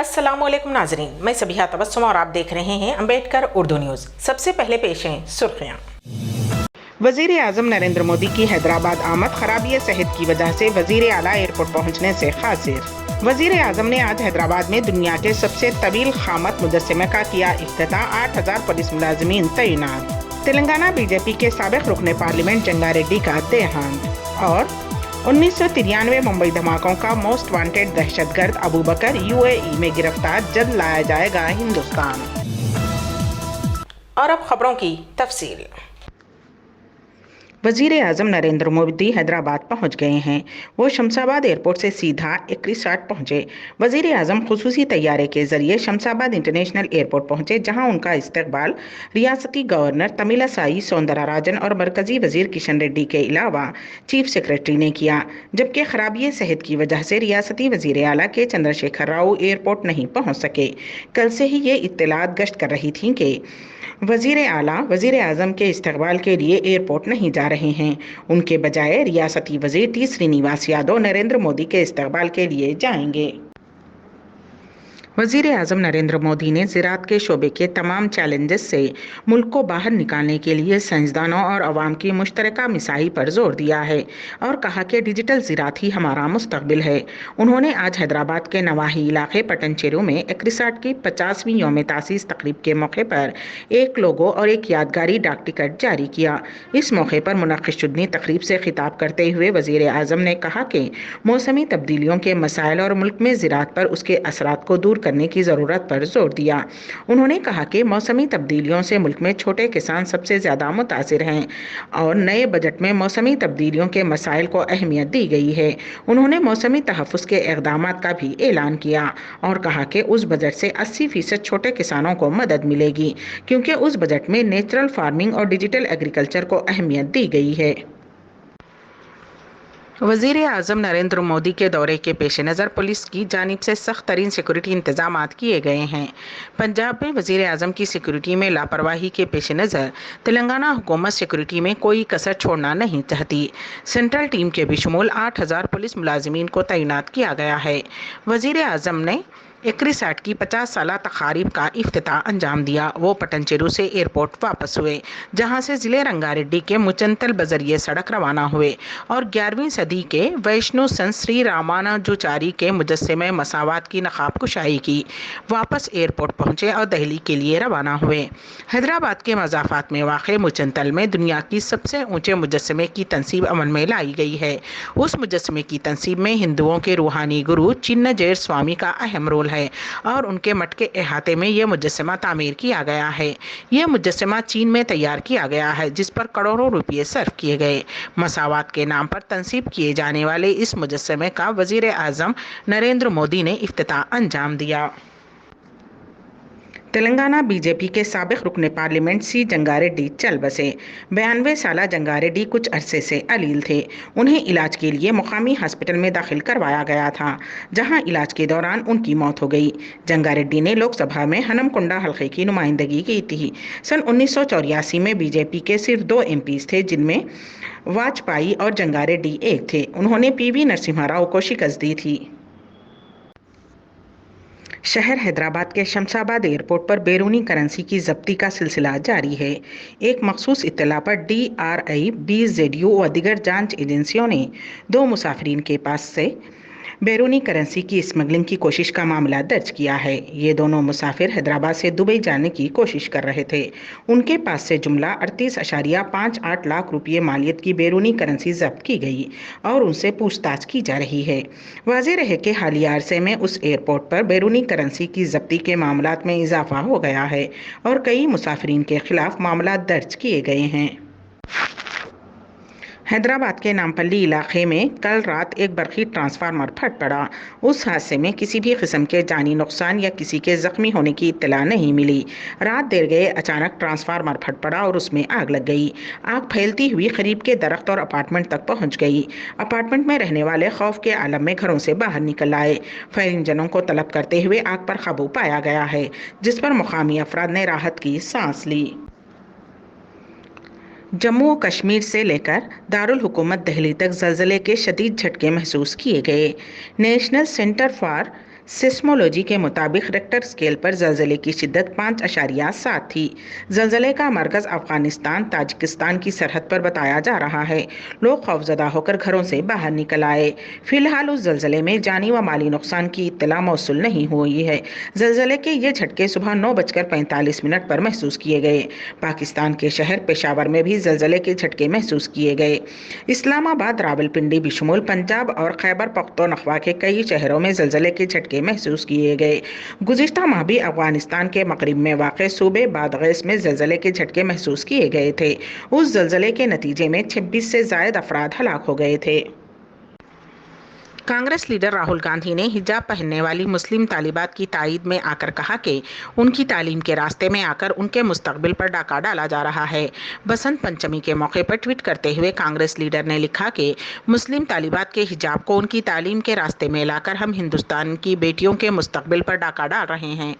अस्सलामुअलैकुम नाजरीन, मैं सबिहा तबस्सुम और आप देख रहे हैं अम्बेडकर उर्दू न्यूज़। सबसे पहले पेश हैं सुर्खियाँ। वज़ीर आज़म नरेंद्र मोदी की हैदराबाद आमद खराबी सेहत की वजह से वज़ीर आला एयरपोर्ट पहुंचने से खासिर। वज़ीर आज़म ने आज हैदराबाद में दुनिया के सबसे तवील खामत मुजस्समे का किया इफ्तिताह। 8000 पुलिस मुलाजिमीन तैनात। तेलंगाना बीजेपी के साबिक रुकने पार्लियामेंट जंगारेड्डी का देहांत। और 1993 मुंबई धमाकों का मोस्ट वांटेड दहशतगर्द अबू बकर यूएई में गिरफ्तार, जल्द लाया जाएगा हिंदुस्तान। और अब खबरों की तफसील। वज़ीर आज़म नरेंद्र मोदी हैदराबाद पहुंच गए हैं। वो शमशाबाद एयरपोर्ट से सीधा इक्रिसाट पहुंचे। वज़ीर आज़म खुसूसी तैयारे के जरिए शमशाबाद इंटरनेशनल एयरपोर्ट पहुंचे, जहां उनका इस्तकबाल रियासती गवर्नर तमिलसाई सौंदरराजन और मरकजी वजीर किशन रेड्डी के अलावा चीफ सेक्रेटरी ने किया। जबकि खराबी सेहत की वजह से रियासती वज़ीर आला के चंद्रशेखर राव एयरपोर्ट नहीं पहुँच सके। कल से ही ये इत्तलात गश्त कर रही थी कि वज़ीर आला वज़ीर आज़म के इस्तकबाल के लिए एयरपोर्ट नहीं जा रहे हैं। उनके बजाय रियासती वज़ीर टी श्रीनिवास यादव नरेंद्र मोदी के इस्तकबाल के लिए जाएंगे। वज़ीर आज़म नरेंद्र मोदी ने ज़राअत के शोबे के तमाम चैलेंजेस से मुल्क को बाहर निकालने के लिए साइंसदानों और अवाम की मुश्तरका मिसाई पर जोर दिया है और कहा कि डिजिटल ज़राअत ही हमारा मुस्तकबिल है। उन्होंने आज हैदराबाद के नवाही इलाके पटनचेरू में एक्रिसाट की 50वीं यौम तासीस तकरीब के मौके पर एक लोगो और एक यादगारी डाक टिकट जारी किया। इस मौके पर मुनक़्क़िद तकरीब से खिताब करते हुए वज़ीर आज़म ने कहा कि मौसमी तब्दीलियों के मसाइल और मुल्क में ज़राअत पर उसके असरात को दूर करने की ज़रूरत पर जोर दिया। उन्होंने कहा कि मौसमी तब्दीलियों से मुल्क में छोटे किसान सबसे ज़्यादा मुतासिर हैं और नए बजट में मौसमी तब्दीलियों के मसाइल को अहमियत दी गई है। उन्होंने मौसमी तहफ़्फ़ुज़ के इक़दामात का भी ऐलान किया और कहा कि उस बजट से 80% छोटे किसानों को मदद मिलेगी, क्योंकि उस बजट में नेचुरल फार्मिंग और डिजिटल एग्रीकल्चर को अहमियत दी गई है। वज़ीर आज़म नरेंद्र मोदी के दौरे के पेश नज़र पुलिस की जानिब से सख्त तरीन सिक्योरिटी इंतजामात किए गए हैं। पंजाब में वज़ीर आज़म की सिक्योरिटी में लापरवाही के पेश नज़र तेलंगाना हुकूमत सिक्योरिटी में कोई कसर छोड़ना नहीं चाहती। सेंट्रल टीम के बेशुमार 8000 पुलिस मुलाजिमीन को तैनात किया गया है। वज़ीर आज़म ने एक्रिसाट की 50 साला तकारीब का इफ्तिताह अंजाम दिया। वो पटनचेरू से एयरपोर्ट वापस हुए, जहां से ज़िले रंगारेड्डी के मुचंतल बजरिए सड़क रवाना हुए और 11वीं सदी के वैष्णो संत श्री रामानुजाचार्य के मुजस्समे मसावात की नकाब कुशाई की। वापस एयरपोर्ट पहुंचे और दिल्ली के लिए रवाना हुए। हैदराबाद के मज़ाफ़ात में वाक़ मुचंतल में दुनिया की सबसे ऊँचे मुजस्समे की तनसीब अमल में लाई गई है। उस मुजस्समे की तनसीब में हिंदुओं के रूहानी गुरु चिन्नजेर स्वामी का अहम रोल है और उनके मठ के अहाते में यह मुजस्समा तामीर किया गया है। यह मुजस्समा चीन में तैयार किया गया है, जिस पर करोड़ों रुपये सर्फ किए गए। मसावात के नाम पर तनसीब किए जाने वाले इस मुजस्समे का वज़ीर आज़म नरेंद्र मोदी ने इफ्तिताह अंजाम दिया। तेलंगाना बीजेपी के साबिक रुकने पार्लियामेंट सी जंगारेड्डी चल बसे। 92 साला जंगारेड्डी कुछ अरसे से अलील थे। उन्हें इलाज के लिए मुकामी हॉस्पिटल में दाखिल करवाया गया था, जहां इलाज के दौरान उनकी मौत हो गई। जंगारेड्डी ने लोकसभा में हनमकुंडा हल्के की नुमाइंदगी की थी। सन 1984 में बीजेपी के सिर्फ 2 एमपीज थे, जिनमें वाजपेयी और जंगारेड्डी एक थे। उन्होंने पीवी नरसिम्हा राव को शिकस्त दी थी। शहर हैदराबाद के शमशाबाद एयरपोर्ट पर बैरूनी करेंसी की जब्ती का सिलसिला जारी है। एक मखसूस इत्तला पर DRI, BZU व दीगर जांच एजेंसियों ने 2 मुसाफिरीन के पास से बैरूनी करेंसी की स्मगलिंग की कोशिश का मामला दर्ज किया है। ये दोनों मुसाफिर हैदराबाद से दुबई जाने की कोशिश कर रहे थे। उनके पास से जुमला 38.58 लाख रुपये मालियत की बैरूनी करेंसी जब्त की गई और उनसे पूछताछ की जा रही है। वाज़ेह रहे कि हालिया अरसे में उस एयरपोर्ट पर बैरूनी करेंसी की जब्ती के मामलात में इजाफा हो गया है और कई मुसाफिरीन के खिलाफ मामला दर्ज किए गए हैं। हैदराबाद के नामपल्ली इलाके में कल रात एक बरक़ी ट्रांसफार्मर फट पड़ा। उस हादसे में किसी भी किस्म के जानी नुकसान या किसी के जख्मी होने की इत्तला नहीं मिली। रात देर गए अचानक ट्रांसफार्मर फट पड़ा और उसमें आग लग गई। आग फैलती हुई करीब के दरख्त और अपार्टमेंट तक पहुंच गई। अपार्टमेंट में रहने वाले खौफ के आलम में घरों से बाहर निकल आए। फायर इंजनों को तलब करते हुए आग पर काबू पाया गया है, जिस पर मुकामी अफराद ने राहत की सांस ली। जम्मू और कश्मीर से लेकर दारुल हुकूमत दिल्ली तक ज़लज़ले के शदीद झटके महसूस किए गए। नेशनल सेंटर फॉर सिस्मोलॉजी के मुताबिक रेक्टर स्केल पर जलजले की शिद्दत 5.7 थी। जलजले का मरकज अफगानिस्तान ताजिकिस्तान की सरहद पर बताया जा रहा है। लोग खौफजदा होकर घरों से बाहर निकल आए। फिलहाल उस जलजले में जानी व माली नुकसान की इत्तला मौसूल नहीं हुई है। जलजले के ये झटके सुबह 9:45 पर महसूस किए गए। पाकिस्तान के शहर पेशावर में भी जलजले के झटके महसूस किए गए। इस्लामाबाद, रावलपिंडी बिशमूल पंजाब और खैबर पख्तूनख्वा के कई शहरों में जलजले के झटके महसूस किए गए। गुज़िश्ता माह भी अफगानिस्तान के मगरिब में वाक़े सूबे बादगैस में जलजले के झटके महसूस किए गए थे। उस जलजले के नतीजे में 26 से ज़ायद अफराद हलाक हो गए थे। कांग्रेस लीडर राहुल गांधी ने हिजाब पहनने वाली मुस्लिम तालिबात की तायीद में आकर कहा कि उनकी तालीम के रास्ते में आकर उनके मुस्तकबिल पर डाका डाला जा रहा है। बसंत पंचमी के मौके पर ट्वीट करते हुए कांग्रेस लीडर ने लिखा कि मुस्लिम तालिबात के हिजाब को उनकी तालीम के रास्ते में लाकर हम हिंदुस्तान की बेटियों के मुस्तकबिल पर डाका डाल रहे हैं।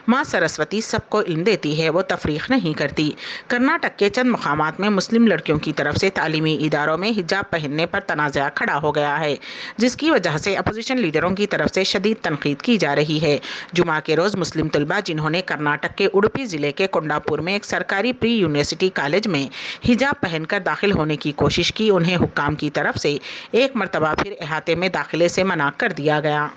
माँ सरस्वती सबको इल्म देती है, वो तफरीक नहीं करती। कर्नाटक के चंद मकामात में मुस्लिम लड़कियों की तरफ से तालीमी इदारों में हिजाब पहनने पर तनाज़ा खड़ा हो गया है, जिसकी वजह से अपोजिशन लीडरों की तरफ से शदीद तनकीद की जा रही है। जुमा के रोज मुस्लिम तलबा जिन्होंने कर्नाटक के उडुपी जिले के कोंडापुर में एक सरकारी प्री यूनिवर्सिटी कॉलेज में हिजाब पहनकर दाखिल होने की कोशिश की, उन्हें हुक्काम की तरफ से एक मरतबा फिर इहाते में दाखिले से मना कर दिया गया।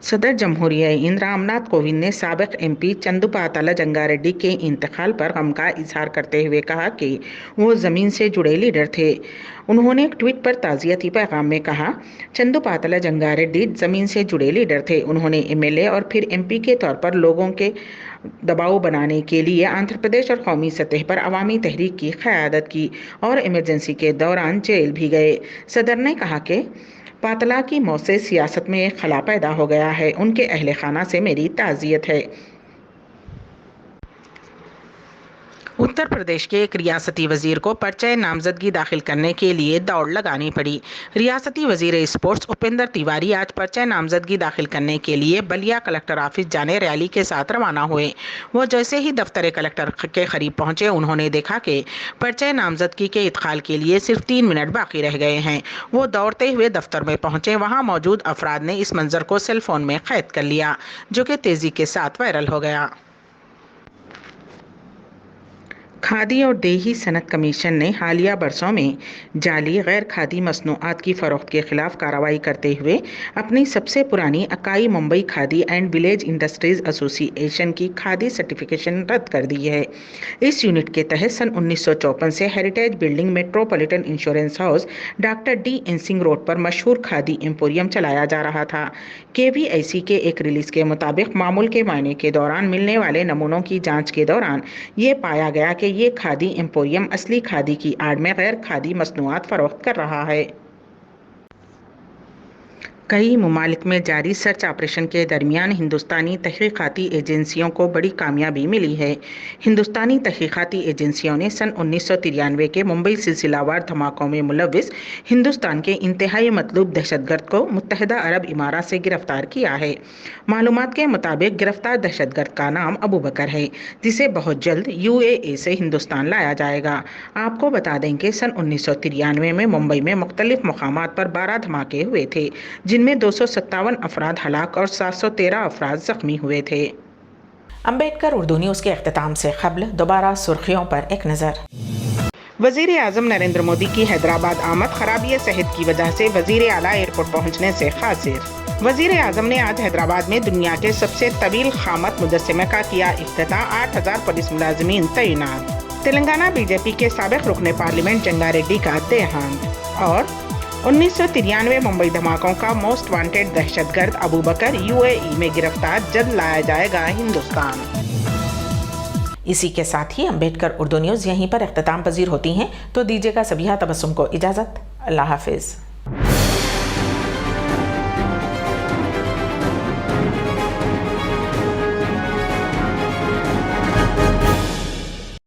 सदर जमहूरिया हिंद रामनाथ कोविंद ने साबिक MP चंदुपातला जंगारेड्डी के इंतकाल पर गम का इजहार करते हुए कहा कि वो ज़मीन से जुड़े लीडर थे। उन्होंने एक ट्वीट पर ताज़ियती पैगाम में कहा, चंदुपातला जंगारेड्डी ज़मीन से जुड़े लीडर थे। उन्होंने MLA और फिर MP के तौर पर लोगों के दबाव बनाने के लिए आंध्र प्रदेश और कौमी सतह पर अवामी तहरीक की क़यादत की और इमरजेंसी के दौरान जेल भी गए। सदर ने कहा कि पातला की मौत से सियासत में एक खला पैदा हो गया है। उनके अहले खाना से मेरी ताज़ियत है। उत्तर प्रदेश के एक रियासती वजीर को पर्चा नामजदगी दाखिल करने के लिए दौड़ लगानी पड़ी। रियासती वजीर स्पोर्ट्स उपेंद्र तिवारी आज पर्चा नामजदगी दाखिल करने के लिए बलिया कलेक्टर ऑफिस जाने रैली के साथ रवाना हुए। वो जैसे ही दफ्तर कलेक्टर के करीब पहुंचे, उन्होंने देखा कि पर्चा नामजदगी के इदखाल के लिए सिर्फ 3 मिनट बाकी रह गए हैं। वो दौड़ते हुए दफ्तर में पहुंचे। वहां मौजूद अफराद ने इस मंजर को सेल फोन में कैद कर लिया, जो कि तेजी के साथ वायरल हो गया। खादी और देही सनत कमीशन ने हालिया बरसों में जाली गैर खादी मसनूआत की फ़रोख्त के खिलाफ कार्रवाई करते हुए अपनी सबसे पुरानी acai Mumbai khadi and village industries association की खादी सर्टिफिकेशन रद्द कर दी है। इस यूनिट के तहत सन 1954 से heritage building metropolitan insurance house doctor D.N. Singh road पर मशहूर खादी एम्पोरियम चलाया जा रहा था। KVIC के एक रिलीज़ के मुताबिक मामूल के मायने के दौरान मिलने वाले नमूनों की जाँच के दौरान ये पाया गया कि ये खादी एम्पोरियम असली खादी की आड़ में गैर खादी मसनूआत फरोख्त कर रहा है। कई ममालिक में जारी सर्च ऑपरेशन के दरमियान हिंदुस्तानी तहकीकाती एजेंसियों को बड़ी कामयाबी मिली है। हिंदुस्तानी तहकीकाती एजेंसियों ने सन 1993 के मुंबई सिलसिलावार धमाकों में मुलव्विस हिंदुस्तान के इंतहाई मतलूब दहशतगर्द को मुत्तहिदा अरब इमारात से गिरफ्तार किया है। मालूमात के मुताबिक गिरफ्तार दहशतगर्द का नाम अबू बकर है, जिसे बहुत जल्द UAE से हिंदुस्तान लाया जाएगा। आपको बता दें कि सन 1993 में मुंबई में मुख्तलिफ मकामात पर 12 धमाके हुए थे, जिनमें 257 अफराद हलाक और 713 अफराद जख्मी हुए थे। अम्बेडकर उर्दू न्यूज़ के अख्तिताम से क़ब्ल दोबारा सुर्खियों पर एक नज़र। वज़ीर आज़म नरेंद्र मोदी की हैदराबाद आमद खराबी सेहत की वजह से वज़ीर आला एयरपोर्ट पहुंचने से ख़ासिर। वज़ीर आज़म ने आज हैदराबाद में दुनिया के सबसे तवील खामत मुजस्समे का किया इफ्तिताह। 8000 पुलिस मुलाजिमीन तैनात। तेलंगाना BJP के साबिक़ रुकने पार्लियामेंट जंगारेड्डी का देहांत। और 1993 मुंबई धमाकों का मोस्ट वांटेड दहशतगर्द अबू बकर UAE में गिरफ्तार, जल्द लाया जाएगा हिंदुस्तान। इसी के साथ ही अम्बेडकर उर्दू न्यूज़ यहीं पर इख्तिताम पजीर होती हैं, तो दीजिएगा सबिहा तबस्सुम को इजाज़त। अल्लाह हाफिज़।